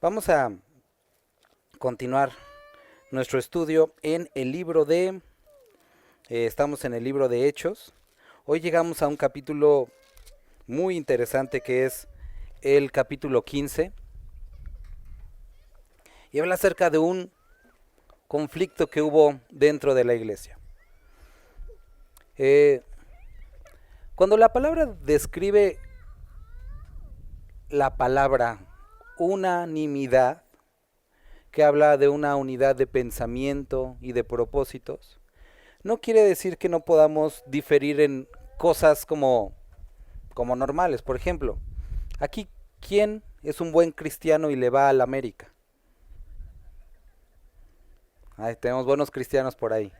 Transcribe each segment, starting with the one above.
Vamos a continuar nuestro estudio en el libro de, estamos en el libro de Hechos. Hoy llegamos a un capítulo muy interesante que es el capítulo 15 y habla acerca de un conflicto que hubo dentro de la iglesia. Cuando la palabra describe la palabra unanimidad, que habla de una unidad de pensamiento y de propósitos, no quiere decir que no podamos diferir en cosas como normales. Por ejemplo, aquí, ¿quién es un buen cristiano y le va al América? Ay, tenemos buenos cristianos por ahí.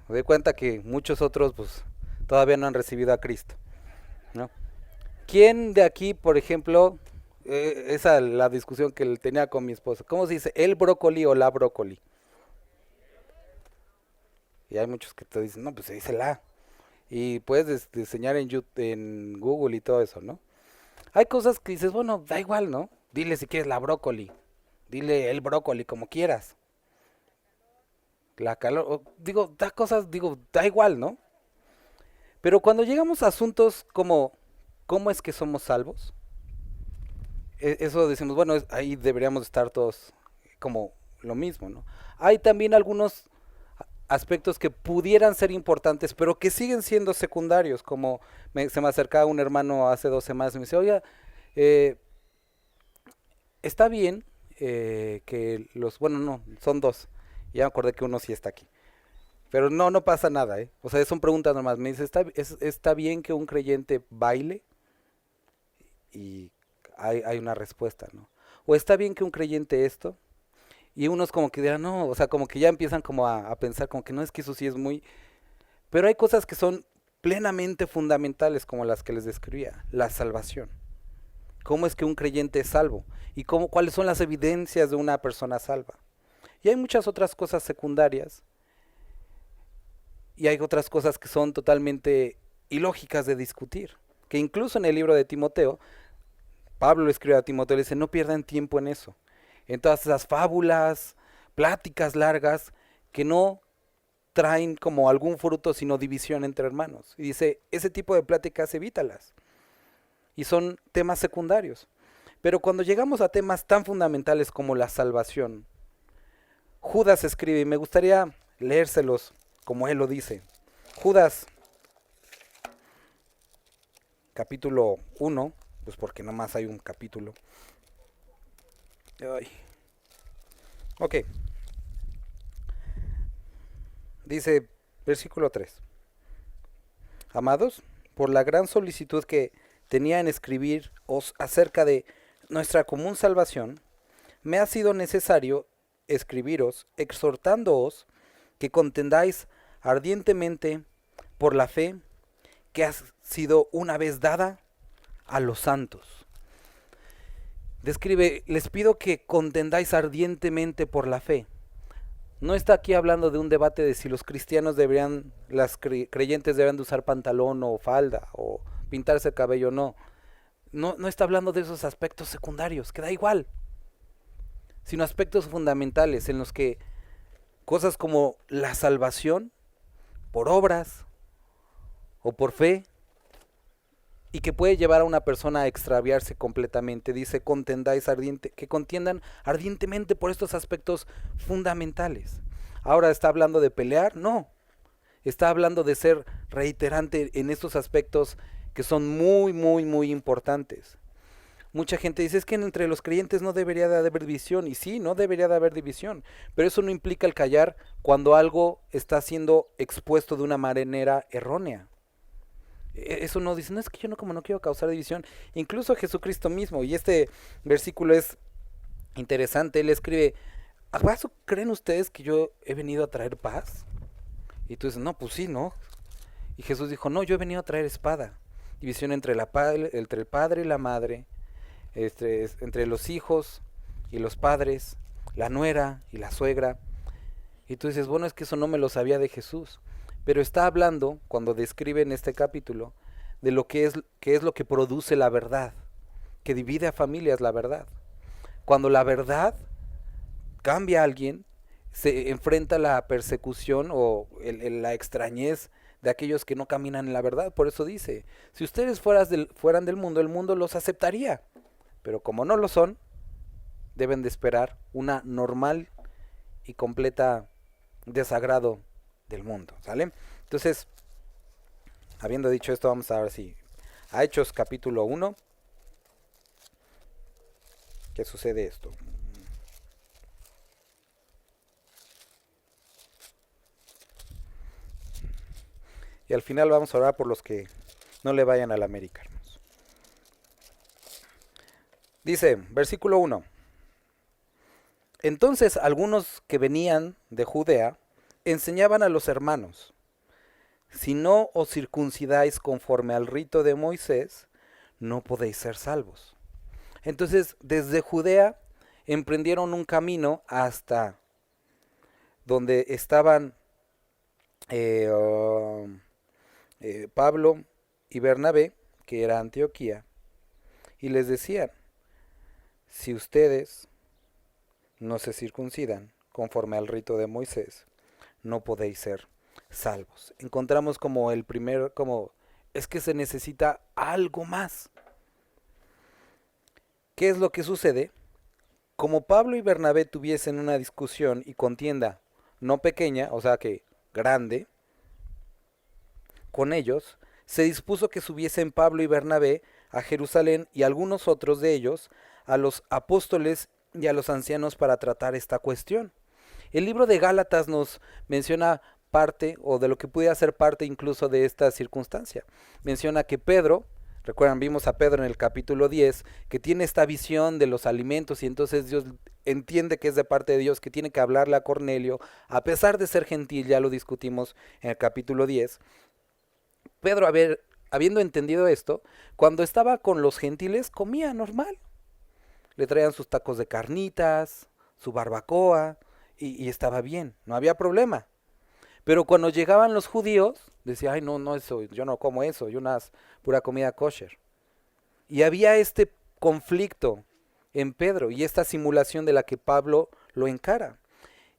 Me doy cuenta que muchos otros pues todavía no han recibido a Cristo, ¿no? ¿Quién de aquí, por ejemplo, esa es la discusión que tenía con mi esposa? ¿Cómo se dice? ¿El brócoli o la brócoli? Y hay muchos que te dicen, no, pues se dice la. Y puedes diseñar en YouTube, en Google y todo eso, ¿no? Hay cosas que dices, bueno, da igual, ¿no? Dile si quieres la brócoli. Dile el brócoli, como quieras. La calor, digo, da cosas, digo, da igual, ¿no? Pero cuando llegamos a asuntos como ¿cómo es que somos salvos? Eso decimos, bueno, ahí deberíamos estar todos como lo mismo, ¿no? Hay también algunos aspectos que pudieran ser importantes, pero que siguen siendo secundarios, como se me acercaba un hermano hace 2 semanas y me dice, oiga, eh, está bien que bueno, no, son dos, ya me acordé que uno sí está aquí, pero no pasa nada, ¿eh? O sea, son preguntas nomás, me dice, ¿está bien que un creyente baile? Y hay una respuesta, ¿no? O está bien que un creyente esto, y unos como que dirán, no, o sea, como que ya empiezan como a pensar, como que no, es que eso sí es muy... Pero hay cosas que son plenamente fundamentales, como las que les describía, la salvación. ¿Cómo es que un creyente es salvo? ¿Y cuáles son las evidencias de una persona salva? Y hay muchas otras cosas secundarias, y hay otras cosas que son totalmente ilógicas de discutir, que incluso en el libro de Timoteo, Pablo le escribe a Timoteo, le dice, no pierdan tiempo en eso, en todas esas fábulas, pláticas largas, que no traen como algún fruto, sino división entre hermanos. Y dice, ese tipo de pláticas evítalas. Y son temas secundarios. Pero cuando llegamos a temas tan fundamentales como la salvación, Judas escribe, y me gustaría leérselos como él lo dice. Judas, capítulo 1, pues porque nomás hay un capítulo. Ay. Ok. Dice, versículo 3. Amados, por la gran solicitud que tenía en escribiros acerca de nuestra común salvación, me ha sido necesario escribiros, exhortándoos que contendáis ardientemente por la fe que ha sido una vez dada a los santos. Describe, les pido que contendáis ardientemente por la fe. No está aquí hablando de un debate de si los cristianos deberían, las creyentes deberían de usar pantalón o falda o pintarse el cabello o no. No está hablando de esos aspectos secundarios, que da igual, sino aspectos fundamentales en los que cosas como la salvación por obras o por fe, y que puede llevar a una persona a extraviarse completamente. Dice, que contiendan ardientemente por estos aspectos fundamentales. Ahora, ¿está hablando de pelear? No. Está hablando de ser reiterante en estos aspectos que son muy importantes. Mucha gente dice, es que entre los creyentes no debería de haber división. Y sí, no debería de haber división. Pero eso no implica el callar cuando algo está siendo expuesto de una manera errónea. Eso no dice, no, es que yo no quiero causar división. Incluso Jesucristo mismo, y este versículo es interesante, él escribe, ¿acaso creen ustedes que yo he venido a traer paz? Y tú dices, no, pues sí, ¿no? Y Jesús dijo, no, yo he venido a traer espada, división entre el padre y la madre, entre los hijos y los padres, la nuera y la suegra. Y tú dices, bueno, es que eso no me lo sabía de Jesús. Pero está hablando, cuando describe en este capítulo, de lo que es lo que produce la verdad, que divide a familias la verdad. Cuando la verdad cambia a alguien, se enfrenta a la persecución o la extrañez de aquellos que no caminan en la verdad. Por eso dice, si ustedes fueran del mundo, el mundo los aceptaría. Pero como no lo son, deben de esperar una normal y completa desagrado del mundo, ¿sale? Entonces, habiendo dicho esto, vamos a ver si a Hechos capítulo 1, ¿qué sucede esto? Y al final vamos a orar por los que no le vayan al América, hermanos. Dice, versículo 1. Entonces algunos que venían de Judea enseñaban a los hermanos, si no os circuncidáis conforme al rito de Moisés, no podéis ser salvos. Entonces desde Judea emprendieron un camino hasta donde estaban Pablo y Bernabé, que era Antioquía, y les decían, si ustedes no se circuncidan conforme al rito de Moisés, no podéis ser salvos. Encontramos como el primer, como es que se necesita algo más. ¿Qué es lo que sucede? Como Pablo y Bernabé tuviesen una discusión y contienda no pequeña, o sea que grande, con ellos, se dispuso que subiesen Pablo y Bernabé a Jerusalén y algunos otros de ellos a los apóstoles y a los ancianos para tratar esta cuestión. El libro de Gálatas nos menciona parte, o de lo que pudiera ser parte incluso de esta circunstancia. Menciona que Pedro, recuerdan, vimos a Pedro en el capítulo 10, que tiene esta visión de los alimentos y entonces Dios entiende que es de parte de Dios, que tiene que hablarle a Cornelio, a pesar de ser gentil, ya lo discutimos en el capítulo 10. Pedro, habiendo entendido esto, cuando estaba con los gentiles comía normal. Le traían sus tacos de carnitas, su barbacoa, y estaba bien, no había problema. Pero cuando llegaban los judíos, decía, ay, no, eso, yo no como eso, yo pura comida kosher. Y había este conflicto en Pedro y esta simulación de la que Pablo lo encara.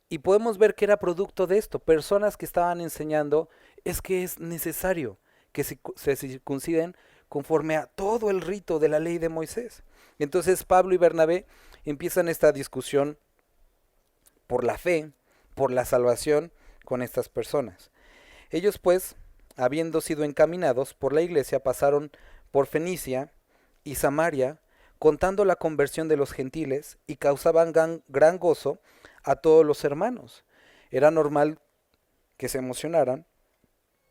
Y podemos ver que era producto de esto, personas que estaban enseñando, es que es necesario que se circunciden conforme a todo el rito de la ley de Moisés. Entonces Pablo y Bernabé empiezan esta discusión por la fe, por la salvación con estas personas. Ellos pues, habiendo sido encaminados por la iglesia, pasaron por Fenicia y Samaria, contando la conversión de los gentiles, y causaban gran gozo a todos los hermanos. Era normal que se emocionaran,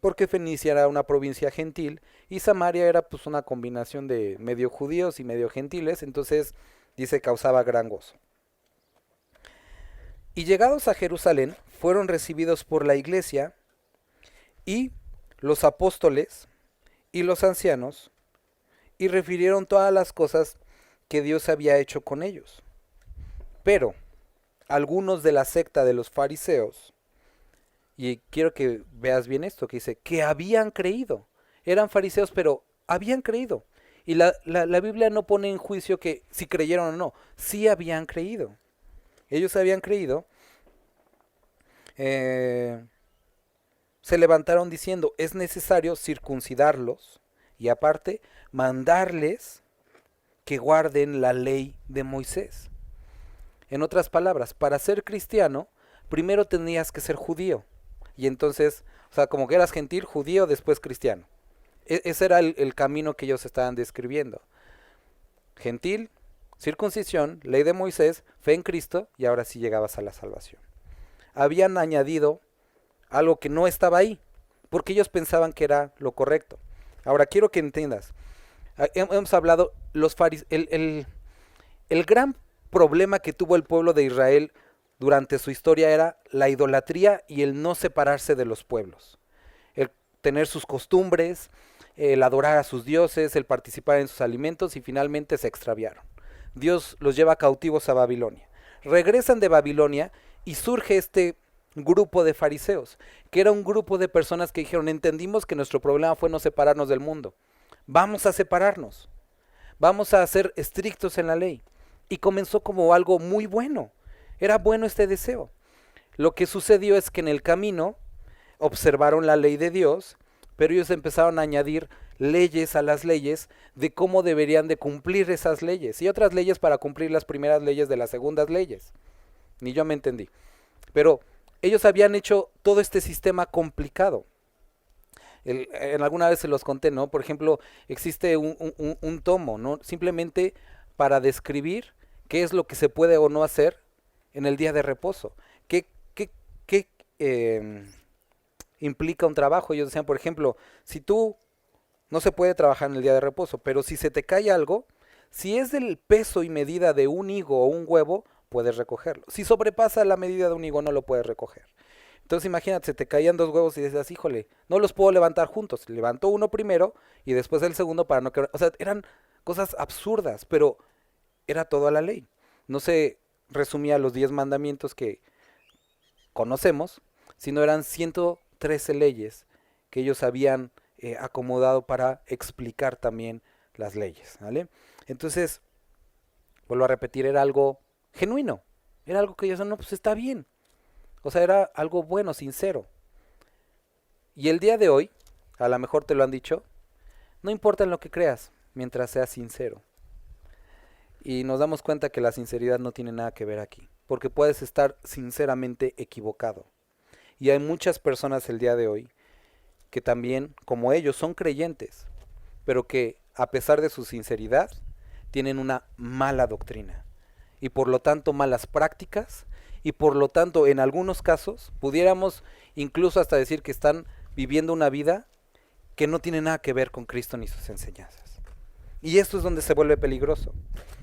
porque Fenicia era una provincia gentil y Samaria era pues una combinación de medio judíos y medio gentiles, entonces dice causaba gran gozo. Y llegados a Jerusalén, fueron recibidos por la iglesia y los apóstoles y los ancianos, y refirieron todas las cosas que Dios había hecho con ellos. Pero algunos de la secta de los fariseos, y quiero que veas bien esto, que dice, que habían creído. Eran fariseos, pero habían creído. Y la Biblia no pone en juicio que si creyeron o no, sí habían creído. Ellos habían creído. Se levantaron diciendo, es necesario circuncidarlos y aparte mandarles que guarden la ley de Moisés. En otras palabras, para ser cristiano, primero tenías que ser judío. Y entonces, o sea, como que eras gentil, judío, después cristiano. Ese era el camino que ellos estaban describiendo. Gentil, circuncisión, ley de Moisés, fe en Cristo, y ahora sí llegabas a la salvación. Habían añadido algo que no estaba ahí, porque ellos pensaban que era lo correcto. Ahora quiero que entiendas, hemos hablado, el gran problema que tuvo el pueblo de Israel durante su historia era la idolatría y el no separarse de los pueblos. El tener sus costumbres, el adorar a sus dioses, el participar en sus alimentos y finalmente se extraviaron. Dios los lleva cautivos a Babilonia. Regresan de Babilonia y surge este grupo de fariseos, que era un grupo de personas que dijeron, entendimos que nuestro problema fue no separarnos del mundo. vamos a separarnos, vamos a ser estrictos en la ley. Y comenzó como algo muy bueno, era bueno este deseo. Lo que sucedió es que en el camino observaron la ley de Dios, pero ellos empezaron a añadir leyes a las leyes de cómo deberían de cumplir esas leyes y otras leyes para cumplir las primeras leyes de las segundas leyes. Ni yo me entendí. Pero ellos habían hecho todo este sistema complicado. En alguna vez se los conté, ¿no? Por ejemplo, existe un tomo, ¿no? Simplemente para describir qué es lo que se puede o no hacer en el día de reposo. ¿Qué implica un trabajo? Ellos decían, por ejemplo, si tú no se puede trabajar en el día de reposo, pero si se te cae algo, si es del peso y medida de un higo o un huevo, puedes recogerlo. Si sobrepasa la medida de un higo, no lo puedes recoger. Entonces imagínate, se te caían 2 huevos y decías, híjole, no los puedo levantar juntos. Levantó uno primero y después el segundo para no quebrar. O sea, eran cosas absurdas, pero era toda la ley. No se resumía los 10 mandamientos que conocemos, sino eran 113 leyes que ellos habían acomodado para explicar también las leyes, ¿vale? Entonces, vuelvo a repetir, era algo genuino, era algo que ellos decían, no, pues está bien. O sea, era algo bueno, sincero. Y el día de hoy, a lo mejor te lo han dicho, no importa en lo que creas, mientras seas sincero. Y nos damos cuenta que la sinceridad no tiene nada que ver aquí, porque puedes estar sinceramente equivocado. Y hay muchas personas el día de hoy que también, como ellos, son creyentes, pero que a pesar de su sinceridad, tienen una mala doctrina y por lo tanto malas prácticas y por lo tanto en algunos casos pudiéramos incluso hasta decir que están viviendo una vida que no tiene nada que ver con Cristo ni sus enseñanzas. Y esto es donde se vuelve peligroso,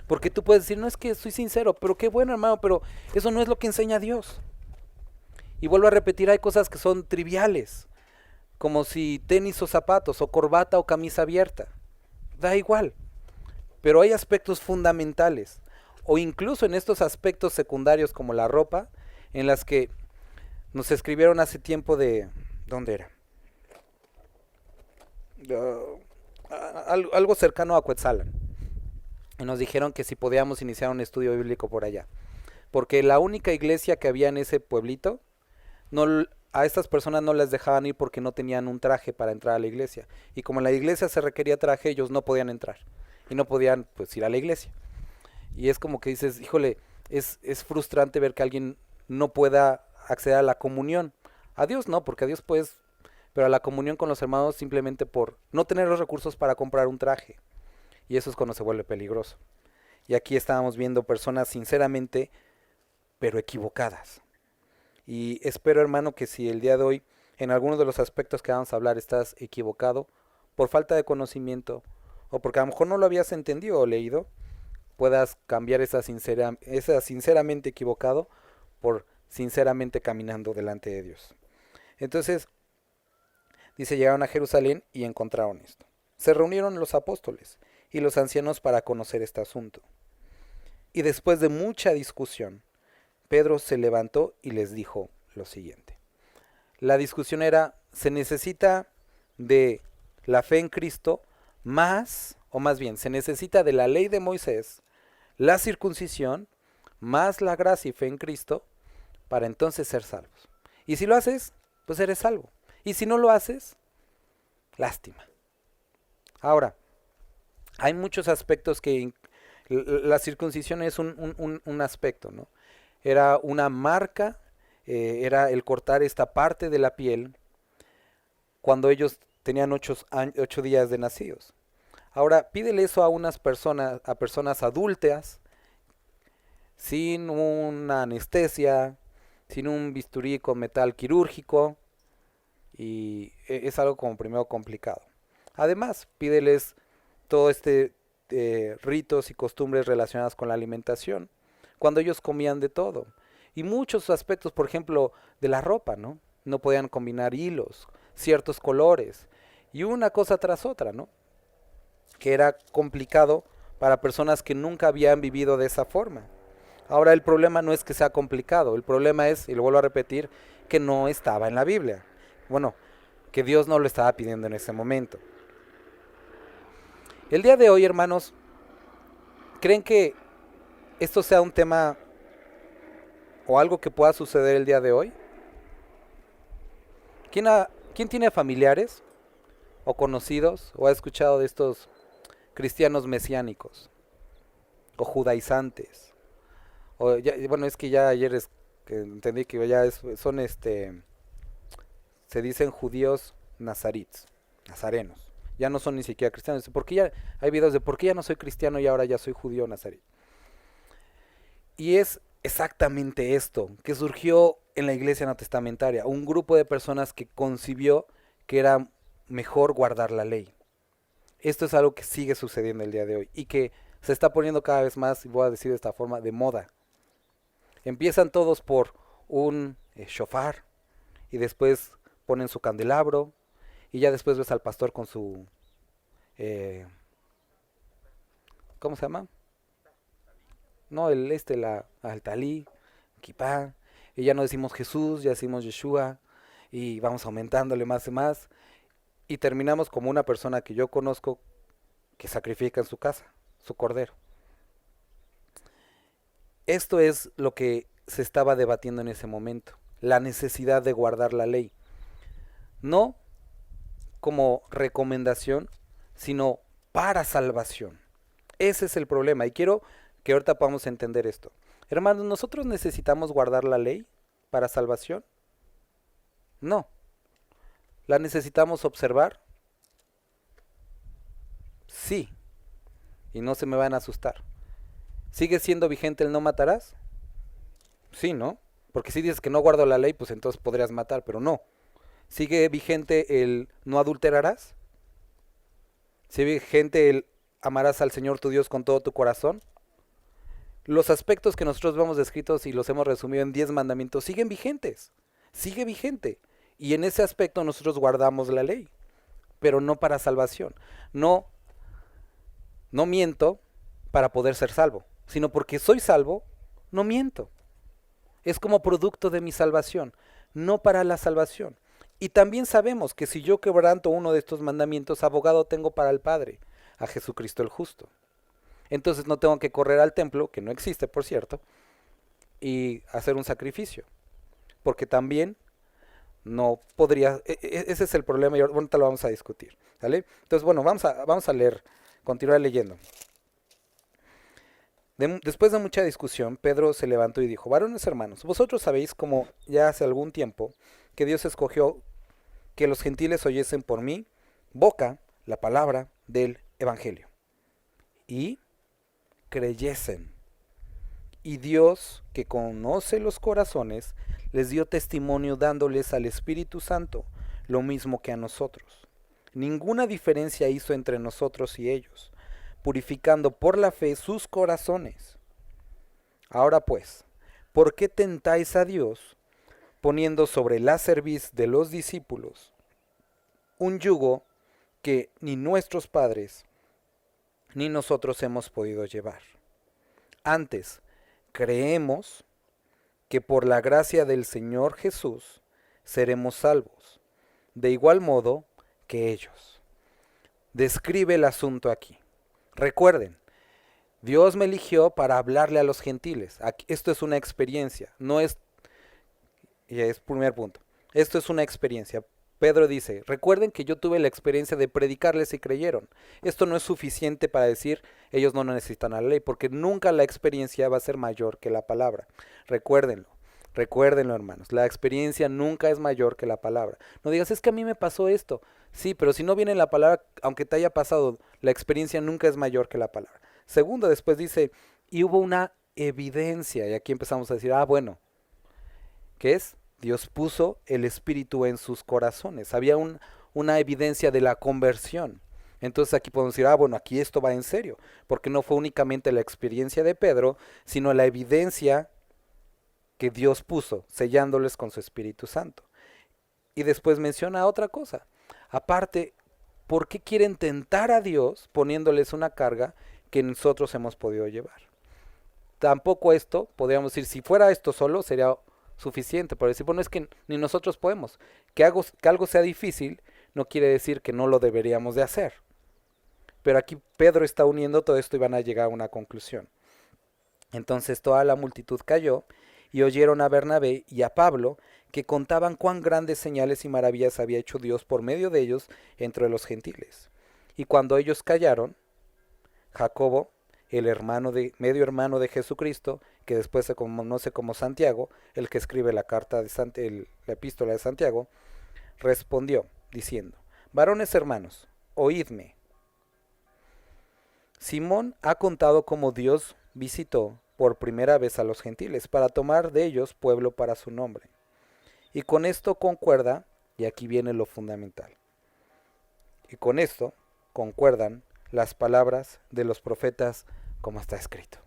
porque tú puedes decir, no es que soy sincero, pero qué bueno hermano, pero eso no es lo que enseña Dios. Y vuelvo a repetir, hay cosas que son triviales, como si tenis o zapatos, o corbata o camisa abierta, da igual. Pero hay aspectos fundamentales, o incluso en estos aspectos secundarios como la ropa, en las que nos escribieron hace tiempo de... ¿Dónde era? Algo cercano a Cuetzalan. Y nos dijeron que si podíamos iniciar un estudio bíblico por allá. Porque la única iglesia que había en ese pueblito, a estas personas no les dejaban ir porque no tenían un traje para entrar a la iglesia. Y como en la iglesia se requería traje, ellos no podían entrar. Y no podían pues ir a la iglesia. Y es como que dices, híjole, es frustrante ver que alguien no pueda acceder a la comunión. A Dios no, porque a Dios puedes, pero a la comunión con los hermanos simplemente por no tener los recursos para comprar un traje. Y eso es cuando se vuelve peligroso. Y aquí estábamos viendo personas sinceramente, pero equivocadas. Y espero, hermano, que si el día de hoy, en algunos de los aspectos que vamos a hablar, estás equivocado, por falta de conocimiento, o porque a lo mejor no lo habías entendido o leído, puedas cambiar esa sinceramente equivocado por sinceramente caminando delante de Dios. Entonces, dice, llegaron a Jerusalén y encontraron esto. Se reunieron los apóstoles y los ancianos para conocer este asunto. Y después de mucha discusión, Pedro se levantó y les dijo lo siguiente. La discusión era, se necesita de la fe en Cristo más, o más bien, se necesita de la ley de Moisés, la circuncisión, más la gracia y fe en Cristo, para entonces ser salvos. Y si lo haces, pues eres salvo. Y si no lo haces, lástima. Ahora, hay muchos aspectos que la circuncisión es un aspecto, ¿no? Era una marca, era el cortar esta parte de la piel cuando ellos tenían 8 días de nacidos. Ahora, pídele eso a unas personas, a personas adultas, sin una anestesia, sin un bisturí con metal quirúrgico, y es algo como primero complicado. Además, pídeles todo ritos y costumbres relacionadas con la alimentación, cuando ellos comían de todo. Y muchos aspectos, por ejemplo, de la ropa, ¿no? No podían combinar hilos, ciertos colores, y una cosa tras otra, ¿no? Que era complicado para personas que nunca habían vivido de esa forma. Ahora el problema no es que sea complicado, el problema es, y lo vuelvo a repetir, que no estaba en la Biblia. Bueno, que Dios no lo estaba pidiendo en ese momento. El día de hoy, hermanos, ¿creen que esto sea un tema o algo que pueda suceder el día de hoy? ¿Quién tiene familiares o conocidos o ha escuchado de estos cristianos mesiánicos o judaizantes? Bueno, es que ya ayer que entendí que son se dicen judíos nazarenos. Ya no son ni siquiera cristianos. Porque ya hay videos de por qué ya no soy cristiano y ahora ya soy judío nazarí. Y es exactamente esto que surgió en la iglesia neotestamentaria. Un grupo de personas que concibió que era mejor guardar la ley. Esto es algo que sigue sucediendo el día de hoy y que se está poniendo cada vez más, y voy a decir de esta forma, de moda. Empiezan todos por un shofar y después ponen su candelabro y ya después ves al pastor con su ¿cómo se llama? No, el talí, kipá, y ya no decimos Jesús, ya decimos Yeshua, y vamos aumentándole más y más, y terminamos como una persona que yo conozco que sacrifica en su casa, su cordero. Esto es lo que se estaba debatiendo en ese momento, la necesidad de guardar la ley, no como recomendación, sino para salvación. Ese es el problema y quiero que ahorita podamos entender esto. Hermanos, ¿nosotros necesitamos guardar la ley para salvación? No. ¿La necesitamos observar? Sí. Y no se me van a asustar. ¿Sigue siendo vigente el no matarás? Sí, ¿no? Porque si dices que no guardo la ley, pues entonces podrías matar, pero no. ¿Sigue vigente el no adulterarás? ¿Sigue vigente el amarás al Señor tu Dios con todo tu corazón? Los aspectos que nosotros vemos descritos y los hemos resumido en 10 mandamientos siguen vigentes. Sigue vigente. Y en ese aspecto nosotros guardamos la ley, pero no para salvación. No miento para poder ser salvo, sino porque soy salvo, no miento. Es como producto de mi salvación, no para la salvación. Y también sabemos que si yo quebranto uno de estos mandamientos, abogado tengo para el Padre, a Jesucristo el justo. Entonces no tengo que correr al templo, que no existe por cierto, y hacer un sacrificio. Porque también no podría, ese es el problema y ahorita lo vamos a discutir. ¿Vale? Entonces bueno, vamos a leer, continuar leyendo. Después de mucha discusión, Pedro se levantó y dijo, varones hermanos, vosotros sabéis como ya hace algún tiempo que Dios escogió que los gentiles oyesen por mi boca la palabra del Evangelio y creyesen. Y Dios, que conoce los corazones, les dio testimonio dándoles al Espíritu Santo, lo mismo que a nosotros. Ninguna diferencia hizo entre nosotros y ellos, purificando por la fe sus corazones. Ahora pues, ¿por qué tentáis a Dios poniendo sobre la cerviz de los discípulos un yugo que ni nuestros padres ni nosotros hemos podido llevar? Antes, creemos que por la gracia del Señor Jesús seremos salvos, de igual modo que ellos. Describe el asunto aquí. Recuerden, Dios me eligió para hablarle a los gentiles. Esto es una experiencia, no es, y es primer punto, esto es una experiencia. Pedro dice, recuerden que yo tuve la experiencia de predicarles y creyeron. Esto no es suficiente para decir, ellos no necesitan la ley, porque nunca la experiencia va a ser mayor que la palabra. Recuérdenlo, recuérdenlo hermanos, la experiencia nunca es mayor que la palabra. No digas, es que a mí me pasó esto. Sí, pero si no viene la palabra, aunque te haya pasado, la experiencia nunca es mayor que la palabra. Segundo, después dice, y hubo una evidencia, y aquí empezamos a decir, bueno, ¿qué es? Dios puso el Espíritu en sus corazones. Había una evidencia de la conversión. Entonces aquí podemos decir, bueno, aquí esto va en serio, porque no fue únicamente la experiencia de Pedro, sino la evidencia que Dios puso, sellándoles con su Espíritu Santo. Y después menciona otra cosa. Aparte, ¿por qué quieren tentar a Dios poniéndoles una carga que nosotros hemos podido llevar? Tampoco esto, podríamos decir, si fuera esto solo, sería suficiente para decir, bueno, es que ni nosotros podemos. Que algo sea difícil no quiere decir que no lo deberíamos de hacer. Pero aquí Pedro está uniendo todo esto y van a llegar a una conclusión. Entonces toda la multitud cayó y oyeron a Bernabé y a Pablo que contaban cuán grandes señales y maravillas había hecho Dios por medio de ellos entre los gentiles. Y cuando ellos callaron, Jacobo, el medio hermano de Jesucristo, que después se conoce como Santiago, el que escribe la la epístola de Santiago, respondió diciendo: varones hermanos, oídme. Simón ha contado cómo Dios visitó por primera vez a los gentiles para tomar de ellos pueblo para su nombre. Y con esto concuerda, y aquí viene lo fundamental, y con esto concuerdan las palabras de los profetas como está escrito.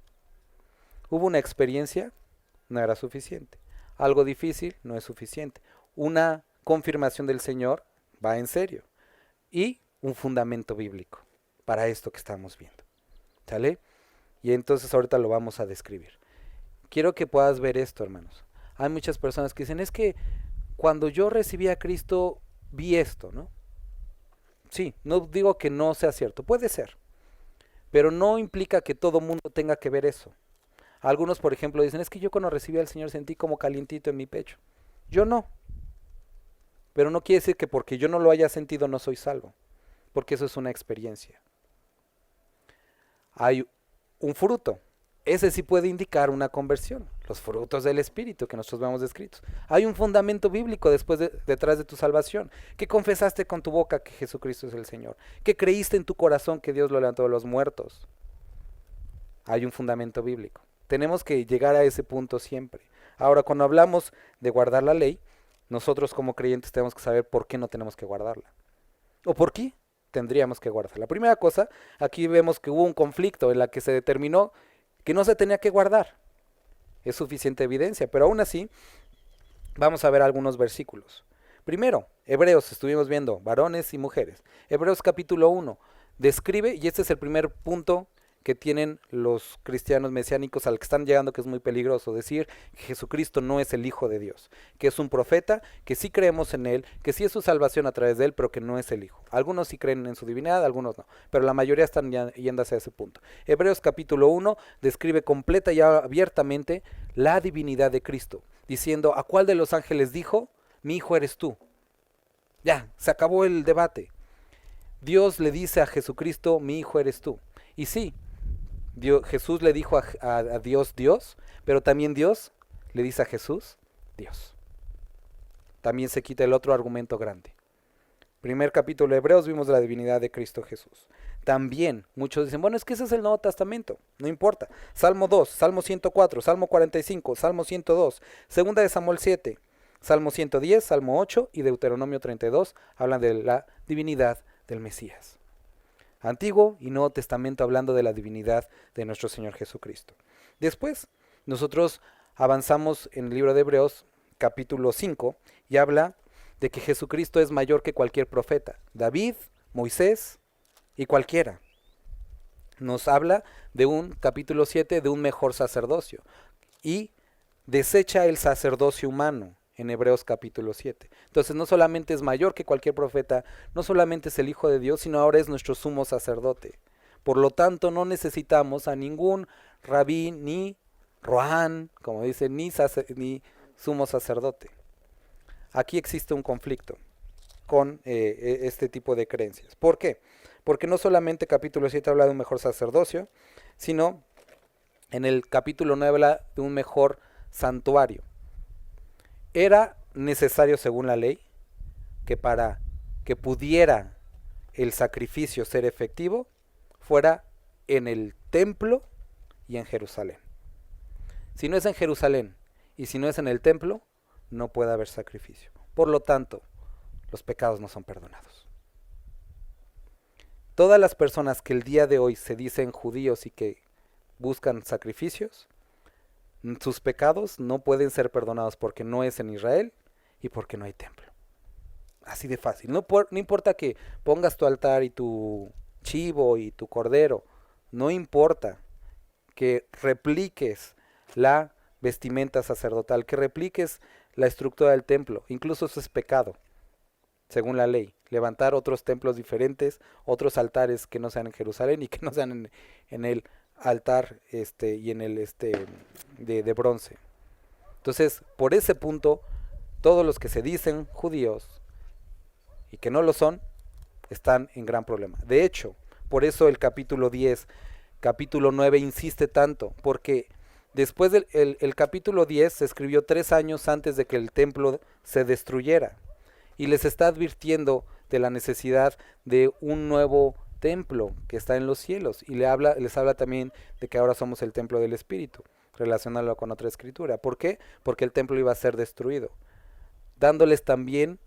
Hubo una experiencia, no era suficiente. Algo difícil, no es suficiente. Una confirmación del Señor, va en serio. Y un fundamento bíblico para esto que estamos viendo. ¿Sale? Y entonces ahorita lo vamos a describir. Quiero que puedas ver esto, hermanos. Hay muchas personas que dicen, es que cuando yo recibí a Cristo, vi esto, ¿no? Sí, no digo que no sea cierto, puede ser. Pero no implica que todo mundo tenga que ver eso. Algunos, por ejemplo, dicen, es que yo cuando recibí al Señor sentí como calientito en mi pecho. Yo no. Pero no quiere decir que porque yo no lo haya sentido no soy salvo. Porque eso es una experiencia. Hay un fruto. Ese sí puede indicar una conversión. Los frutos del Espíritu que nosotros vemos descritos. Hay un fundamento bíblico detrás de tu salvación. Que confesaste con tu boca que Jesucristo es el Señor. Que creíste en tu corazón que Dios lo levantó de los muertos. Hay un fundamento bíblico. Tenemos que llegar a ese punto siempre. Ahora, cuando hablamos de guardar la ley, nosotros como creyentes tenemos que saber por qué no tenemos que guardarla. ¿O por qué tendríamos que guardarla? La primera cosa, aquí vemos que hubo un conflicto en la que se determinó que no se tenía que guardar. Es suficiente evidencia, pero aún así, vamos a ver algunos versículos. Primero, Hebreos, estuvimos viendo, varones y mujeres. Hebreos capítulo 1, describe, y este es el primer punto que tienen los cristianos mesiánicos al que están llegando, que es muy peligroso, decir que Jesucristo no es el Hijo de Dios, que es un profeta, que sí creemos en Él, que sí es su salvación a través de Él, pero que no es el Hijo. Algunos sí creen en su divinidad, algunos no, pero la mayoría están yendo hacia ese punto. Hebreos capítulo 1 describe completa y abiertamente la divinidad de Cristo, diciendo, ¿a cuál de los ángeles dijo? Mi hijo eres tú. Ya, se acabó el debate. Dios le dice a Jesucristo, mi hijo eres tú. Y sí, Jesús le dijo a Dios, Dios, pero también Dios le dice a Jesús, Dios. También se quita el otro argumento grande. Primer capítulo de Hebreos vimos la divinidad de Cristo Jesús. También muchos dicen, bueno, es que ese es el Nuevo Testamento, no importa. Salmo 2, Salmo 104, Salmo 45, Salmo 102, Segunda de Samuel 7, Salmo 110, Salmo 8 y Deuteronomio 32 hablan de la divinidad del Mesías. Antiguo y Nuevo Testamento hablando de la divinidad de nuestro Señor Jesucristo. Después, nosotros avanzamos en el libro de Hebreos, capítulo 5, y habla de que Jesucristo es mayor que cualquier profeta. David, Moisés y cualquiera. Nos habla de un capítulo 7 de un mejor sacerdocio. Y desecha el sacerdocio humano en Hebreos capítulo 7. Entonces no solamente es mayor que cualquier profeta, no solamente es el Hijo de Dios, sino ahora es nuestro sumo sacerdote. Por lo tanto, no necesitamos a ningún rabí, ni rohan, como dice, ni sumo sacerdote. Aquí existe un conflicto con este tipo de creencias. ¿Por qué? Porque no solamente capítulo 7 habla de un mejor sacerdocio, sino en el capítulo 9 habla de un mejor santuario. Era necesario según la ley que para que pudiera el sacrificio ser efectivo fuera en el templo y en Jerusalén. Si no es en Jerusalén y si no es en el templo, no puede haber sacrificio. Por lo tanto, los pecados no son perdonados. Todas las personas que el día de hoy se dicen judíos y que buscan sacrificios, sus pecados no pueden ser perdonados porque no es en Israel y porque no hay templo. Así de fácil. No importa que pongas tu altar y tu chivo y tu cordero. No importa que repliques la vestimenta sacerdotal, que repliques la estructura del templo. Incluso eso es pecado, según la ley. levantar otros templos diferentes, otros altares que no sean en Jerusalén y que no sean en el altar y en el de bronce. Entonces, por ese punto, todos los que se dicen judíos y que no lo son, están en gran problema. De hecho, por eso el capítulo 10, capítulo 9 insiste tanto, porque después del el capítulo 10 se escribió 3 años antes de que el templo se destruyera y les está advirtiendo de la necesidad de un nuevo templo que está en los cielos y les habla también de que ahora somos el templo del Espíritu, relacionarlo con otra escritura. ¿Por qué? Porque el templo iba a ser destruido, dándoles también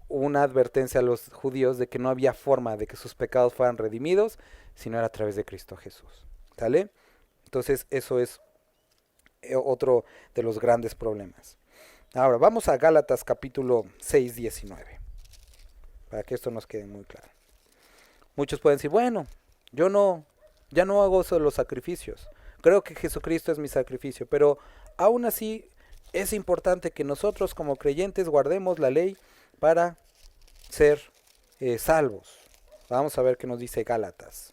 una advertencia a los judíos de que no había forma de que sus pecados fueran redimidos si no era a través de Cristo Jesús. ¿Sale? Entonces eso es otro de los grandes problemas. Ahora vamos a Gálatas capítulo 6, 19, para que esto nos quede muy claro. Muchos pueden decir, bueno, ya no hago eso de los sacrificios, creo que Jesucristo es mi sacrificio, pero aún así es importante que nosotros como creyentes guardemos la ley para ser salvos. Vamos a ver qué nos dice Gálatas.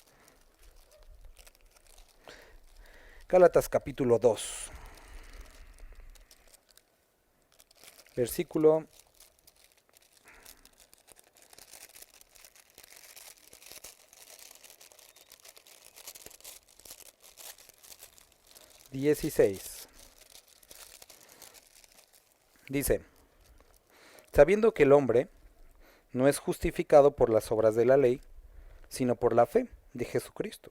Gálatas capítulo 2, versículo 16. Dice, sabiendo que el hombre no es justificado por las obras de la ley, sino por la fe de Jesucristo.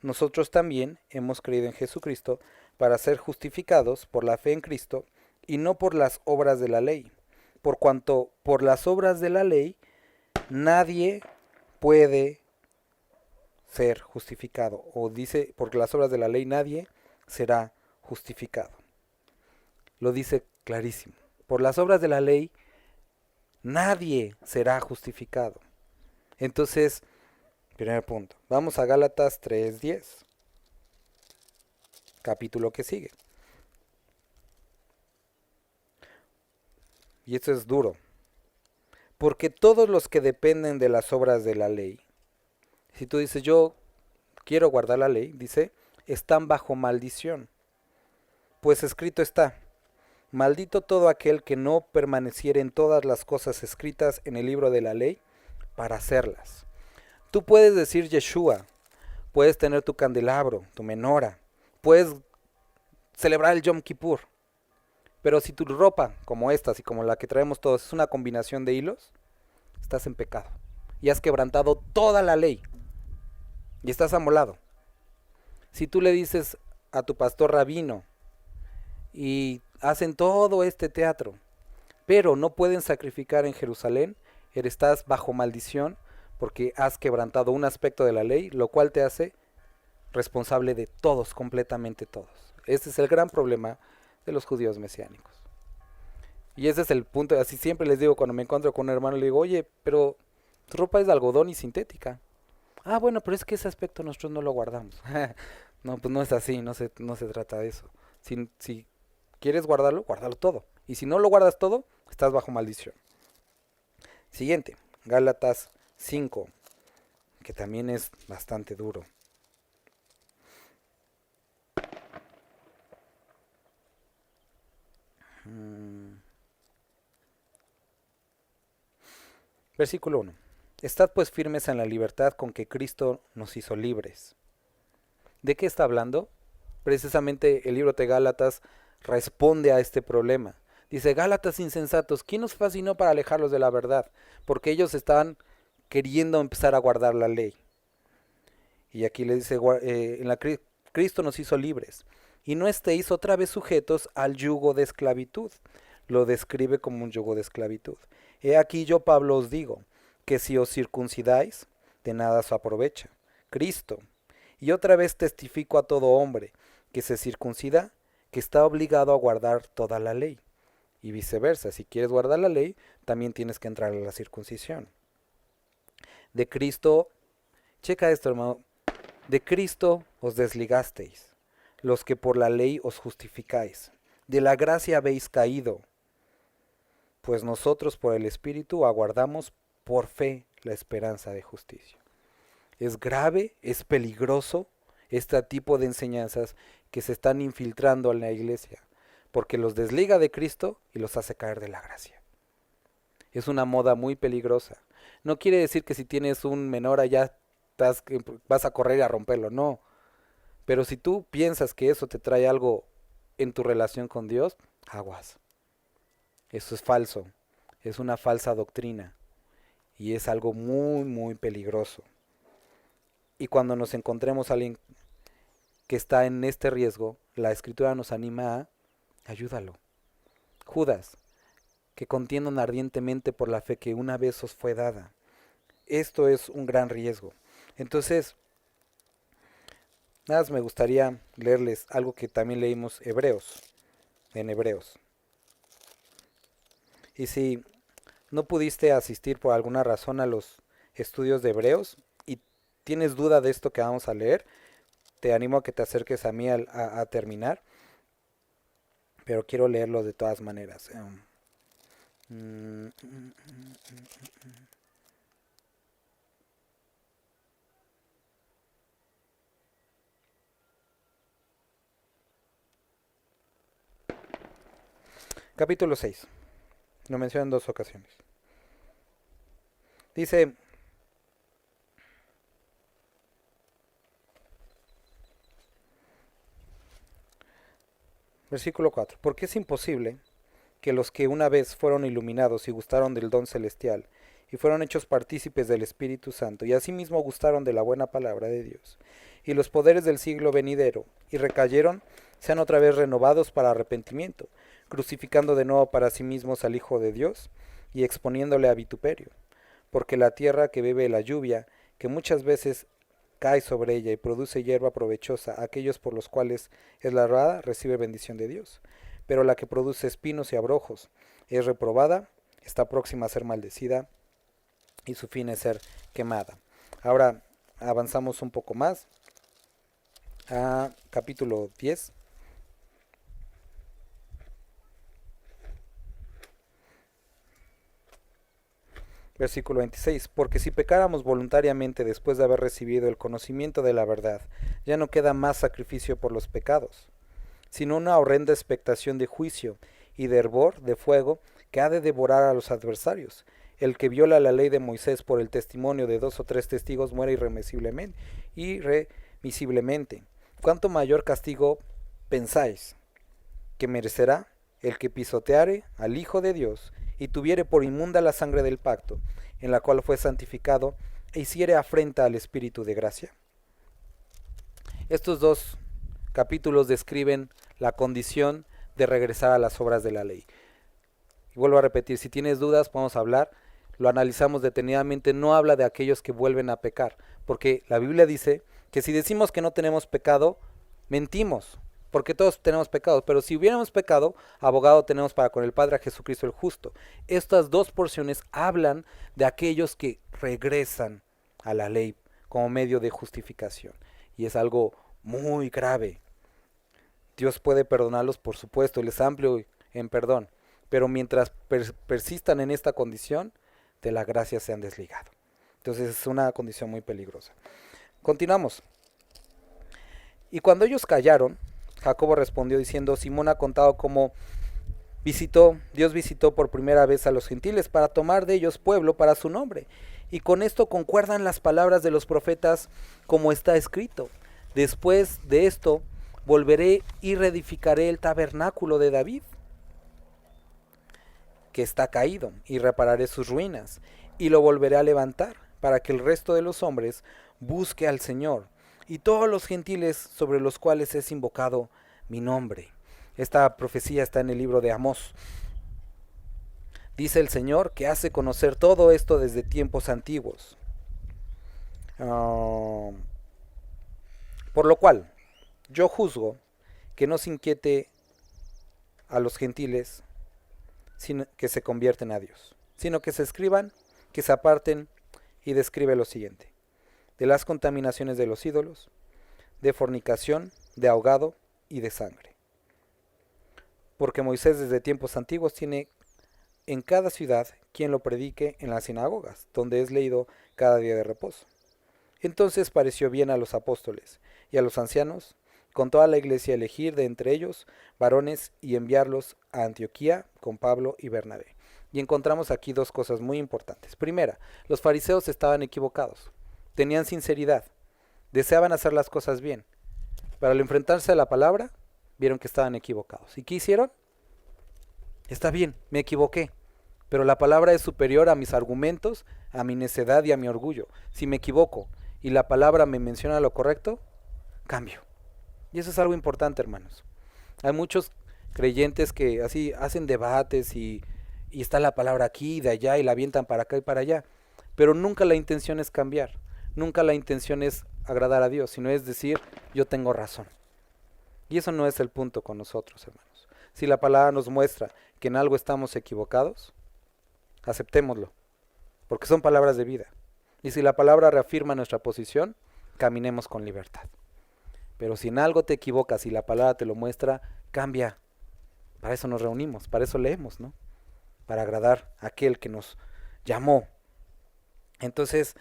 Nosotros también hemos creído en Jesucristo para ser justificados por la fe en Cristo y no por las obras de la ley, por cuanto por las obras de la ley nadie puede ser justificado, o dice, por las obras de la ley nadie será justificado. Lo dice clarísimo. Por las obras de la ley nadie será justificado. Entonces, primer punto. Vamos a Gálatas 3:10. Capítulo que sigue. Y esto es duro. Porque todos los que dependen de las obras de la ley, si tú dices yo quiero guardar la ley, dice, están bajo maldición. Pues escrito está, maldito todo aquel que no permaneciere en todas las cosas escritas en el libro de la ley para hacerlas. Tú puedes decir Yeshua, puedes tener tu candelabro, tu menora, puedes celebrar el Yom Kippur, pero si tu ropa, como esta, así como la que traemos todos, es una combinación de hilos, estás en pecado y has quebrantado toda la ley y estás amolado. Si tú le dices a tu pastor rabino y hacen todo este teatro, pero no pueden sacrificar en Jerusalén, estás bajo maldición porque has quebrantado un aspecto de la ley, lo cual te hace responsable de todos, completamente todos. Este es el gran problema de los judíos mesiánicos. Y ese es el punto, así siempre les digo cuando me encuentro con un hermano, le digo, oye, pero tu ropa es de algodón y sintética. Ah, bueno, pero es que ese aspecto nosotros no lo guardamos. No, pues no es así, no se trata de eso. Si quieres guardarlo, guárdalo todo. Y si no lo guardas todo, estás bajo maldición. Siguiente, Gálatas 5, que también es bastante duro. Versículo 1. Estad pues firmes en la libertad con que Cristo nos hizo libres. ¿De qué está hablando? Precisamente el libro de Gálatas responde a este problema. Dice, Gálatas insensatos, ¿quién nos fascinó para alejarlos de la verdad? Porque ellos estaban queriendo empezar a guardar la ley. Y aquí le dice, Cristo nos hizo libres. Y no estéis otra vez sujetos al yugo de esclavitud. Lo describe como un yugo de esclavitud. He aquí yo, Pablo, os digo, que si os circuncidáis, de nada os aprovecha Cristo. Y otra vez testifico a todo hombre que se circuncida, que está obligado a guardar toda la ley. Y viceversa, si quieres guardar la ley, también tienes que entrar a la circuncisión. De Cristo, checa esto, hermano, de Cristo os desligasteis, los que por la ley os justificáis. De la gracia habéis caído, pues nosotros por el Espíritu aguardamos por fe la esperanza de justicia. Es grave, es peligroso este tipo de enseñanzas que se están infiltrando en la iglesia, porque los desliga de Cristo y los hace caer de la gracia. Es una moda muy peligrosa. No quiere decir que si tienes un menor allá vas a correr a romperlo, no. Pero si tú piensas que eso te trae algo en tu relación con Dios, aguas. Eso es falso, es una falsa doctrina y es algo muy, muy peligroso. Y cuando nos encontremos a alguien que está en este riesgo, la Escritura nos anima a ayúdalo. Judas, que contiendan ardientemente por la fe que una vez os fue dada. Esto es un gran riesgo. Entonces, nada más me gustaría leerles algo que también leímos en Hebreos. Y si no pudiste asistir por alguna razón a los estudios de Hebreos y tienes duda de esto que vamos a leer, te animo a que te acerques a mí a terminar, pero quiero leerlo de todas maneras. Capítulo 6. Lo menciono en 2 ocasiones. Dice, versículo 4, porque es imposible que los que una vez fueron iluminados y gustaron del don celestial, y fueron hechos partícipes del Espíritu Santo, y asimismo gustaron de la buena palabra de Dios, y los poderes del siglo venidero, y recayeron, sean otra vez renovados para arrepentimiento, crucificando de nuevo para sí mismos al Hijo de Dios, y exponiéndole a vituperio. Porque la tierra que bebe la lluvia, que muchas veces cae sobre ella y produce hierba provechosa, aquellos por los cuales es labrada, recibe bendición de Dios. Pero la que produce espinos y abrojos es reprobada, está próxima a ser maldecida, y su fin es ser quemada. Ahora avanzamos un poco más a capítulo 10. Versículo 26. Porque si pecáramos voluntariamente después de haber recibido el conocimiento de la verdad, ya no queda más sacrificio por los pecados, sino una horrenda expectación de juicio y de hervor de fuego que ha de devorar a los adversarios. El que viola la ley de Moisés por el testimonio de 2 o 3 testigos muere irremisiblemente. ¿Cuánto mayor castigo pensáis que merecerá el que pisoteare al Hijo de Dios y tuviere por inmunda la sangre del pacto, en la cual fue santificado, e hiciere afrenta al Espíritu de gracia? Estos 2 capítulos describen la condición de regresar a las obras de la ley. Y vuelvo a repetir, si tienes dudas podemos hablar, lo analizamos detenidamente. No habla de aquellos que vuelven a pecar, porque la Biblia dice que si decimos que no tenemos pecado, mentimos, porque todos tenemos pecados, pero si hubiéramos pecado, abogado tenemos para con el Padre, a Jesucristo el justo. Estas 2 porciones hablan de aquellos que regresan a la ley como medio de justificación, y es algo muy grave. Dios puede perdonarlos, por supuesto, Él es amplio en perdón, pero mientras persistan en esta condición, de la gracia se han desligado. Entonces es una condición muy peligrosa. Continuamos. Y cuando ellos callaron, Jacobo respondió diciendo, Simón ha contado cómo Dios visitó por primera vez a los gentiles para tomar de ellos pueblo para su nombre. Y con esto concuerdan las palabras de los profetas como está escrito. Después de esto, volveré y reedificaré el tabernáculo de David, que está caído, y repararé sus ruinas, y lo volveré a levantar, para que el resto de los hombres busque al Señor, y todos los gentiles sobre los cuales es invocado mi nombre. Esta profecía está en el libro de Amós. Dice el Señor que hace conocer todo esto desde tiempos antiguos. Por lo cual, yo juzgo que no se inquiete a los gentiles sino que se convierten a Dios, sino que se escriban, que se aparten, y describe lo siguiente: de las contaminaciones de los ídolos, de fornicación, de ahogado y de sangre. Porque Moisés desde tiempos antiguos tiene en cada ciudad quien lo predique en las sinagogas, donde es leído cada día de reposo. Entonces pareció bien a los apóstoles y a los ancianos, con toda la iglesia, elegir de entre ellos varones y enviarlos a Antioquía con Pablo y Bernabé. Y encontramos aquí dos cosas muy importantes. Primera, los fariseos estaban equivocados, tenían sinceridad, deseaban hacer las cosas bien, pero al enfrentarse a la palabra, vieron que estaban equivocados. ¿Y qué hicieron? Está bien, me equivoqué, pero la palabra es superior a mis argumentos, a mi necedad y a mi orgullo. Si me equivoco y la palabra me menciona lo correcto, cambio. Y eso es algo importante, hermanos. Hay muchos creyentes que así hacen debates y está la palabra aquí y de allá y la avientan para acá y para allá, pero nunca la intención es cambiar, nunca la intención es agradar a Dios, sino es decir, yo tengo razón. Y eso no es el punto con nosotros, hermanos. Si la palabra nos muestra que en algo estamos equivocados, aceptémoslo, porque son palabras de vida. Y si la palabra reafirma nuestra posición, caminemos con libertad. Pero si en algo te equivocas y la palabra te lo muestra, cambia. Para eso nos reunimos, para eso leemos, ¿no? Para agradar a aquel que nos llamó. Entonces,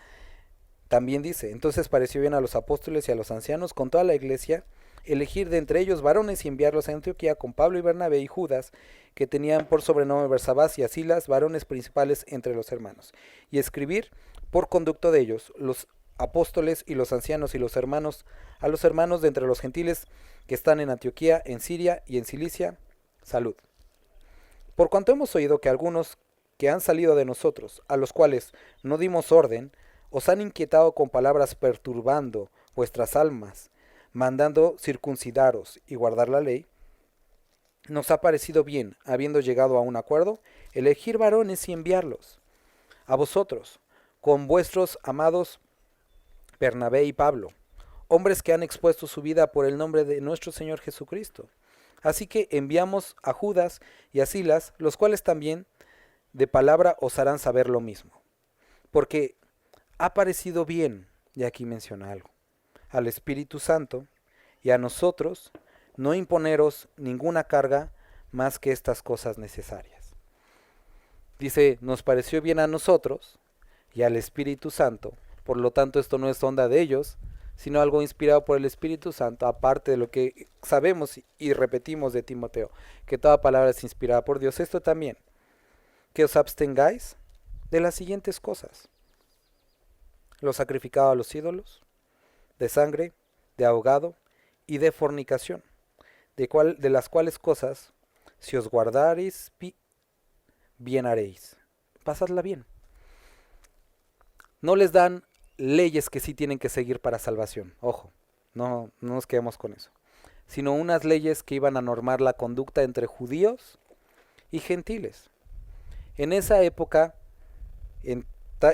también dice, entonces pareció bien a los apóstoles y a los ancianos con toda la iglesia, elegir de entre ellos varones y enviarlos a Antioquía con Pablo y Bernabé y Judas, que tenían por sobrenombre Barsabás y Asilas, varones principales entre los hermanos, y escribir por conducto de ellos los apóstoles y los ancianos y los hermanos, a los hermanos de entre los gentiles que están en Antioquía, en Siria y en Cilicia, salud. Por cuanto hemos oído que algunos que han salido de nosotros, a los cuales no dimos orden, os han inquietado con palabras perturbando vuestras almas, mandando circuncidaros y guardar la ley, nos ha parecido bien, habiendo llegado a un acuerdo, elegir varones y enviarlos a vosotros, con vuestros amados Bernabé y Pablo, hombres que han expuesto su vida por el nombre de nuestro Señor Jesucristo. Así que enviamos a Judas y a Silas, los cuales también de palabra os harán saber lo mismo. Porque ha parecido bien, y aquí menciona algo, al Espíritu Santo y a nosotros no imponeros ninguna carga más que estas cosas necesarias. Dice, nos pareció bien a nosotros y al Espíritu Santo, por lo tanto esto no es onda de ellos, sino algo inspirado por el Espíritu Santo, aparte de lo que sabemos y repetimos de Timoteo, que toda palabra es inspirada por Dios. Esto también, que os abstengáis de las siguientes cosas: lo sacrificado a los ídolos, de sangre, de ahogado y de fornicación, de las cuales cosas, si os guardareis, bien haréis. Pasadla bien. No les dan leyes que sí tienen que seguir para salvación, ojo, no nos quedemos con eso, sino unas leyes que iban a normar la conducta entre judíos y gentiles. En esa época, en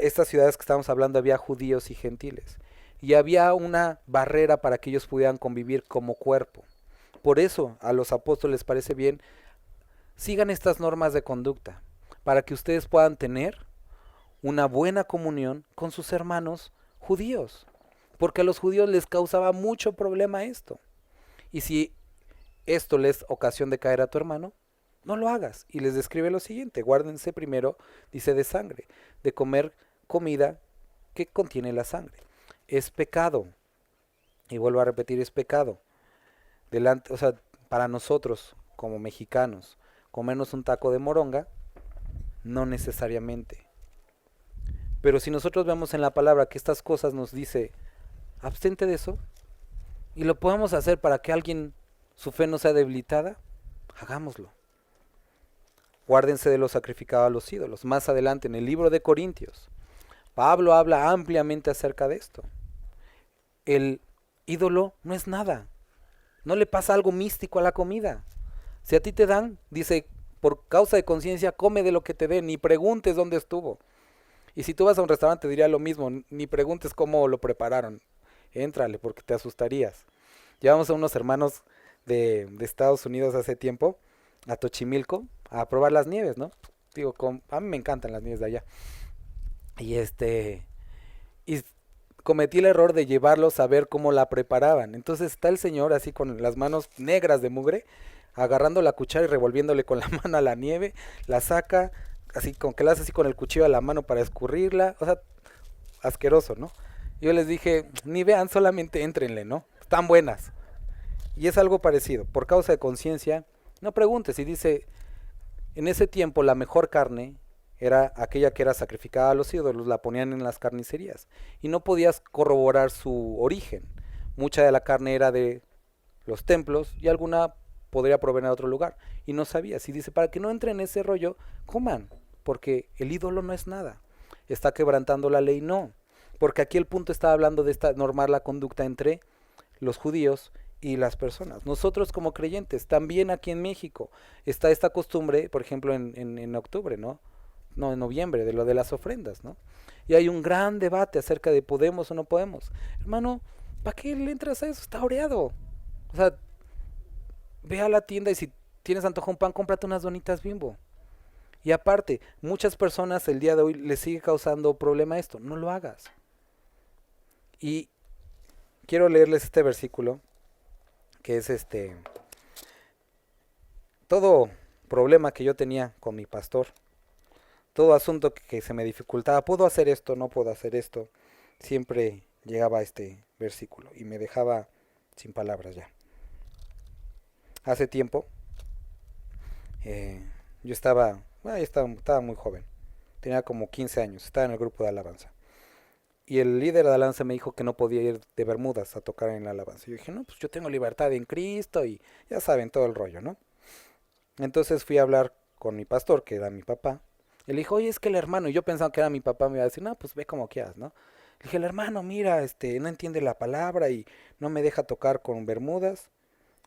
estas ciudades que estamos hablando, había judíos y gentiles, y había una barrera para que ellos pudieran convivir como cuerpo. Por eso a los apóstoles les parece bien, sigan estas normas de conducta, para que ustedes puedan tener una buena comunión con sus hermanos judíos, porque a los judíos les causaba mucho problema esto. Y si esto les ocasión de caer a tu hermano, no lo hagas. Y les describe lo siguiente: guárdense primero, dice, de sangre, de comer comida que contiene la sangre. Es pecado, y vuelvo a repetir, es pecado. O sea, para nosotros como mexicanos, comernos un taco de moronga, no necesariamente. Pero si nosotros vemos en la palabra que estas cosas nos dice, abstente de eso, y lo podemos hacer para que alguien, su fe no sea debilitada, hagámoslo. Guárdense de lo sacrificado a los ídolos. Más adelante en el libro de Corintios, Pablo habla ampliamente acerca de esto. El ídolo no es nada. No le pasa algo místico a la comida. Si a ti te dan, dice, por causa de conciencia, come de lo que te den, ni preguntes dónde estuvo. Y si tú vas a un restaurante diría lo mismo, ni preguntes cómo lo prepararon. Éntrale porque te asustarías. Llevamos a unos hermanos de Estados Unidos hace tiempo, a Xochimilco, a probar las nieves, ¿no? Digo, a mí me encantan las nieves de allá. Y cometí el error de llevarlos a ver cómo la preparaban. Entonces está el señor así con las manos negras de mugre, agarrando la cuchara y revolviéndole con la mano a la nieve, la saca, así como que la hace así con el cuchillo a la mano para escurrirla, o sea, asqueroso, ¿no? Yo les dije, ni vean, solamente éntrenle, ¿no? Están buenas. Y es algo parecido, por causa de conciencia, no preguntes, y dice, en ese tiempo la mejor carne era aquella que era sacrificada a los ídolos, la ponían en las carnicerías, y no podías corroborar su origen. Mucha de la carne era de los templos y alguna podría provenir de otro lugar. Y no sabías. Y dice, para que no entre en ese rollo, coman, porque el ídolo no es nada. Está quebrantando la ley, no. Porque aquí el punto está hablando de esta normar la conducta entre los judíos y las personas. Nosotros como creyentes, también aquí en México, está esta costumbre, por ejemplo, en octubre, ¿no? No, en noviembre, de lo de las ofrendas, ¿no? Y hay un gran debate acerca de podemos o no podemos. Hermano, ¿para qué le entras a eso? Está oreado. O sea, ve a la tienda y si tienes antojo de un pan, cómprate unas donitas Bimbo. Y aparte, muchas personas el día de hoy les sigue causando problema esto. No lo hagas. Y quiero leerles este versículo, que es todo problema que yo tenía con mi pastor, todo asunto que se me dificultaba, puedo hacer esto, no puedo hacer esto, siempre llegaba a este versículo y me dejaba sin palabras ya. Hace tiempo, yo estaba muy joven, tenía como 15 años, estaba en el grupo de alabanza. Y el líder de alabanza me dijo que no podía ir de Bermudas a tocar en la alabanza. Y yo dije, no, pues yo tengo libertad en Cristo y ya saben todo el rollo, ¿no? Entonces fui a hablar con mi pastor, que era mi papá. Y le dijo, oye, es que el hermano, y yo pensaba que era mi papá, me iba a decir, no, pues ve como quieras, ¿no? Le dije, el hermano, mira, no entiende la palabra y no me deja tocar con Bermudas.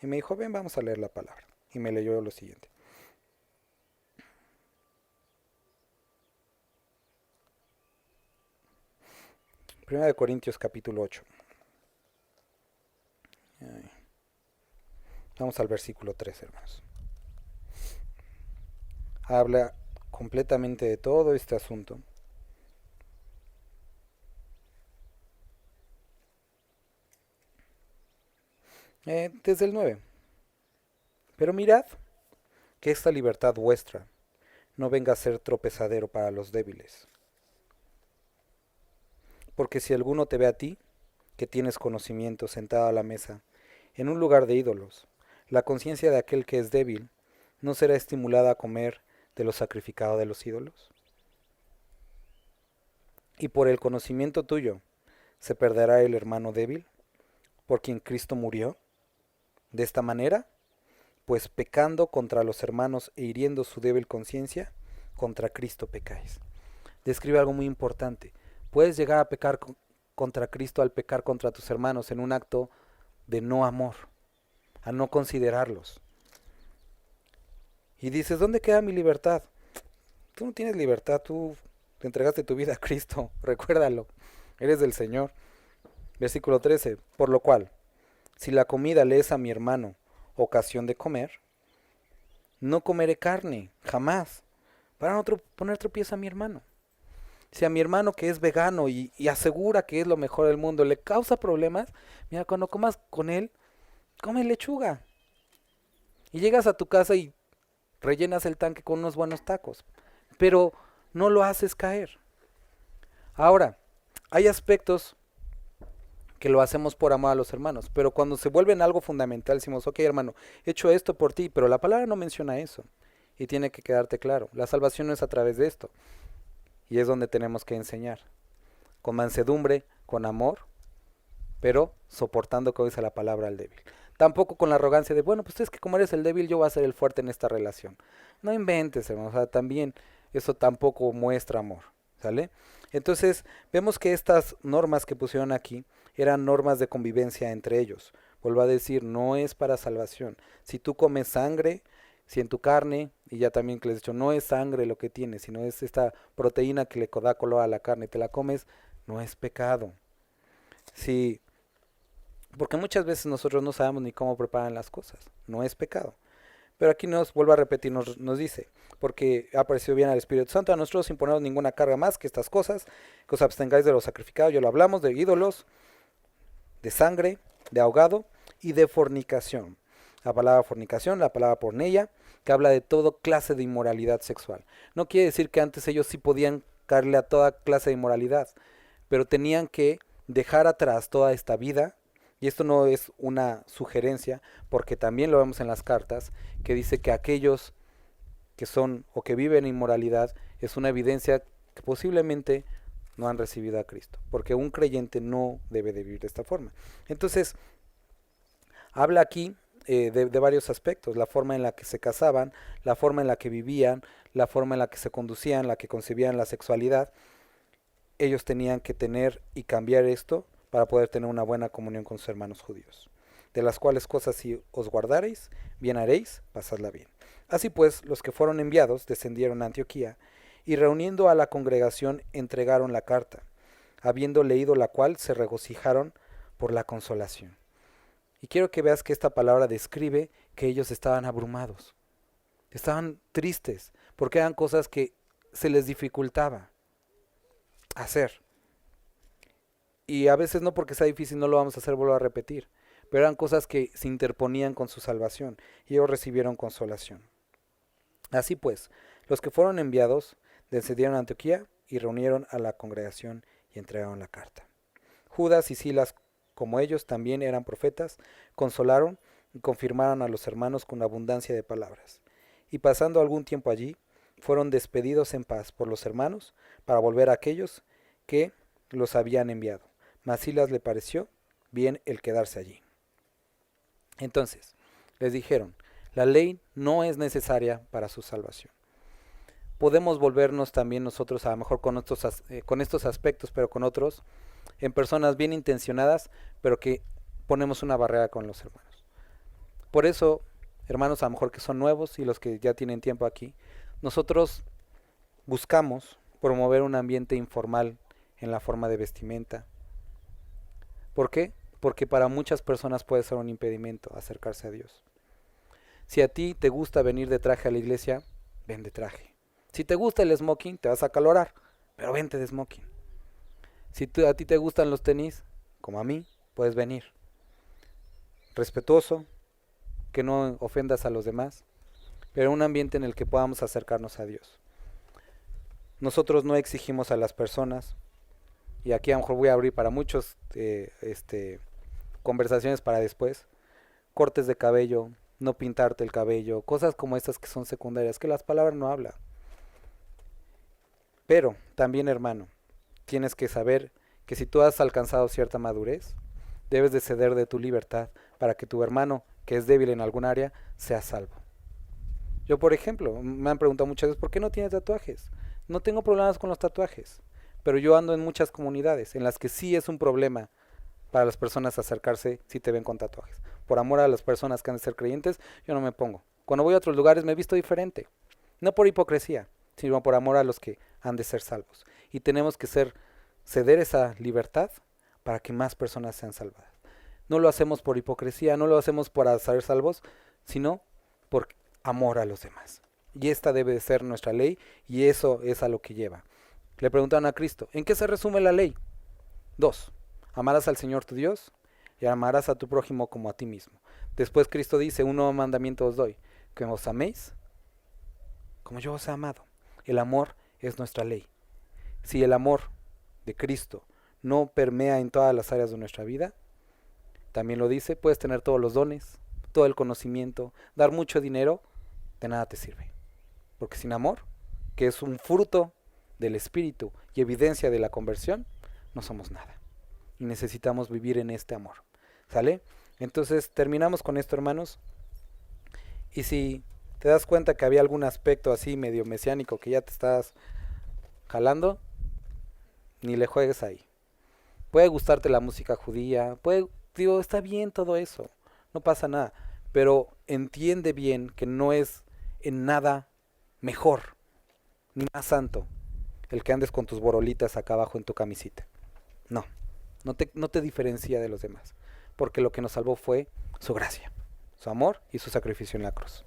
Y me dijo, ven, vamos a leer la palabra. Y me leyó lo siguiente. Primera de Corintios capítulo 8. Ay. Vamos al versículo 3, hermanos. Habla completamente de todo este asunto. Desde el 9. Pero mirad que esta libertad vuestra no venga a ser tropezadero para los débiles. Porque si alguno te ve a ti, que tienes conocimiento sentado a la mesa, en un lugar de ídolos, la conciencia de aquel que es débil no será estimulada a comer de lo sacrificado de los ídolos. Y por el conocimiento tuyo se perderá el hermano débil, por quien Cristo murió. De esta manera, pues pecando contra los hermanos e hiriendo su débil conciencia, contra Cristo pecáis. Describe algo muy importante. Puedes llegar a pecar contra Cristo al pecar contra tus hermanos en un acto de no amor, a no considerarlos. Y dices, ¿dónde queda mi libertad? Tú no tienes libertad, tú te entregaste tu vida a Cristo, recuérdalo, eres del Señor. Versículo 13, por lo cual, si la comida le es a mi hermano ocasión de comer, no comeré carne, jamás, para no poner tropiezo a mi hermano. Si a mi hermano que es vegano y asegura que es lo mejor del mundo le causa problemas, mira, cuando comas con él, come lechuga. Y llegas a tu casa y rellenas el tanque con unos buenos tacos, pero no lo haces caer. Ahora, hay aspectos que lo hacemos por amor a los hermanos, pero cuando se vuelven algo fundamental decimos, ok hermano, he hecho esto por ti, pero la palabra no menciona eso. Y tiene que quedarte claro, la salvación no es a través de esto. Y es donde tenemos que enseñar, con mansedumbre, con amor, pero soportando, como dice la palabra, al débil. Tampoco con la arrogancia de, bueno, pues es que como eres el débil, yo voy a ser el fuerte en esta relación. No inventes, hermano, o sea, también eso tampoco muestra amor, ¿sale? Entonces, vemos que estas normas que pusieron aquí eran normas de convivencia entre ellos. Vuelvo a decir, no es para salvación. Si tú comes sangre, si en tu carne, y ya también que les he dicho, no es sangre lo que tienes, sino es esta proteína que le da color a la carne, te la comes, no es pecado. Si, porque muchas veces nosotros no sabemos ni cómo preparan las cosas, no es pecado. Pero aquí nos vuelve a repetir, nos dice, porque ha parecido bien al Espíritu Santo, a nosotros sin ponernos ninguna carga más que estas cosas, que os abstengáis de lo sacrificado, ya lo hablamos, de ídolos, de sangre, de ahogado y de fornicación. la palabra fornicación, la palabra porneia, que habla de toda clase de inmoralidad sexual. No quiere decir que antes ellos sí podían caerle a toda clase de inmoralidad, pero tenían que dejar atrás toda esta vida, y esto no es una sugerencia, porque también lo vemos en las cartas, que dice que aquellos que son o que viven en inmoralidad es una evidencia que posiblemente no han recibido a Cristo, porque un creyente no debe de vivir de esta forma. Entonces, habla aquí de varios aspectos: la forma en la que se casaban, la forma en la que vivían, la forma en la que se conducían, la que concebían la sexualidad. Ellos tenían que tener y cambiar esto para poder tener una buena comunión con sus hermanos judíos. De las cuales cosas si os guardareis, bien haréis, pasadla bien. Así pues, los que fueron enviados descendieron a Antioquía, y reuniendo a la congregación entregaron la carta, habiendo leído la cual se regocijaron por la consolación. Y quiero que veas que esta palabra describe que ellos estaban abrumados, estaban tristes, porque eran cosas que se les dificultaba hacer. Y a veces no porque sea difícil no lo vamos a hacer, vuelvo a repetir, pero eran cosas que se interponían con su salvación, y ellos recibieron consolación. Así pues, los que fueron enviados descendieron a Antioquía y reunieron a la congregación y entregaron la carta. Judas y Silas, como ellos también eran profetas, consolaron y confirmaron a los hermanos con abundancia de palabras. Y pasando algún tiempo allí, fueron despedidos en paz por los hermanos para volver a aquellos que los habían enviado. Mas Silas le pareció bien el quedarse allí. Entonces, les dijeron: la ley no es necesaria para su salvación. Podemos volvernos también nosotros a lo mejor con estos aspectos, pero con otros, en personas bien intencionadas, pero que ponemos una barrera con los hermanos. Por eso, hermanos a lo mejor que son nuevos y los que ya tienen tiempo aquí, nosotros buscamos promover un ambiente informal en la forma de vestimenta. ¿Por qué? Porque para muchas personas puede ser un impedimento acercarse a Dios. Si a ti te gusta venir de traje a la iglesia, ven de traje. Si te gusta el smoking, te vas a acalorar, pero vente de smoking. Si a ti te gustan los tenis, como a mí, puedes venir. Respetuoso, que no ofendas a los demás, pero un ambiente en el que podamos acercarnos a Dios. Nosotros no exigimos a las personas, y aquí a lo mejor voy a abrir para muchos conversaciones para después, cortes de cabello, no pintarte el cabello, cosas como estas que son secundarias, que las palabras no hablan. Pero también, hermano, tienes que saber que si tú has alcanzado cierta madurez, debes de ceder de tu libertad para que tu hermano, que es débil en algún área, sea salvo. Yo, por ejemplo, me han preguntado muchas veces: ¿por qué no tienes tatuajes? No tengo problemas con los tatuajes, pero yo ando en muchas comunidades en las que sí es un problema para las personas acercarse si te ven con tatuajes. Por amor a las personas que han de ser creyentes, yo no me pongo. Cuando voy a otros lugares me he visto diferente. No por hipocresía, sino por amor a los que han de ser salvos. Y tenemos que ceder esa libertad para que más personas sean salvadas. No lo hacemos por hipocresía, no lo hacemos para ser salvos, sino por amor a los demás. Y esta debe de ser nuestra ley, y eso es a lo que lleva. Le preguntaron a Cristo: ¿en qué se resume la ley? 2. Amarás al Señor tu Dios y amarás a tu prójimo como a ti mismo. Después Cristo dice: un nuevo mandamiento os doy, que os améis como yo os he amado. El amor es nuestra ley. Si el amor de Cristo no permea en todas las áreas de nuestra vida, también lo dice, puedes tener todos los dones, todo el conocimiento, dar mucho dinero, de nada te sirve. Porque sin amor, que es un fruto del Espíritu y evidencia de la conversión, no somos nada. Y necesitamos vivir en este amor. ¿Sale? Entonces terminamos con esto, hermanos. Y si te das cuenta que había algún aspecto así medio mesiánico que ya te estás jalando, ni le juegues ahí. Puede gustarte la música judía, está bien todo eso, no pasa nada, pero entiende bien que no es en nada mejor ni más santo el que andes con tus borolitas acá abajo en tu camisita. No te diferencia de los demás, porque lo que nos salvó fue su gracia, su amor y su sacrificio en la cruz.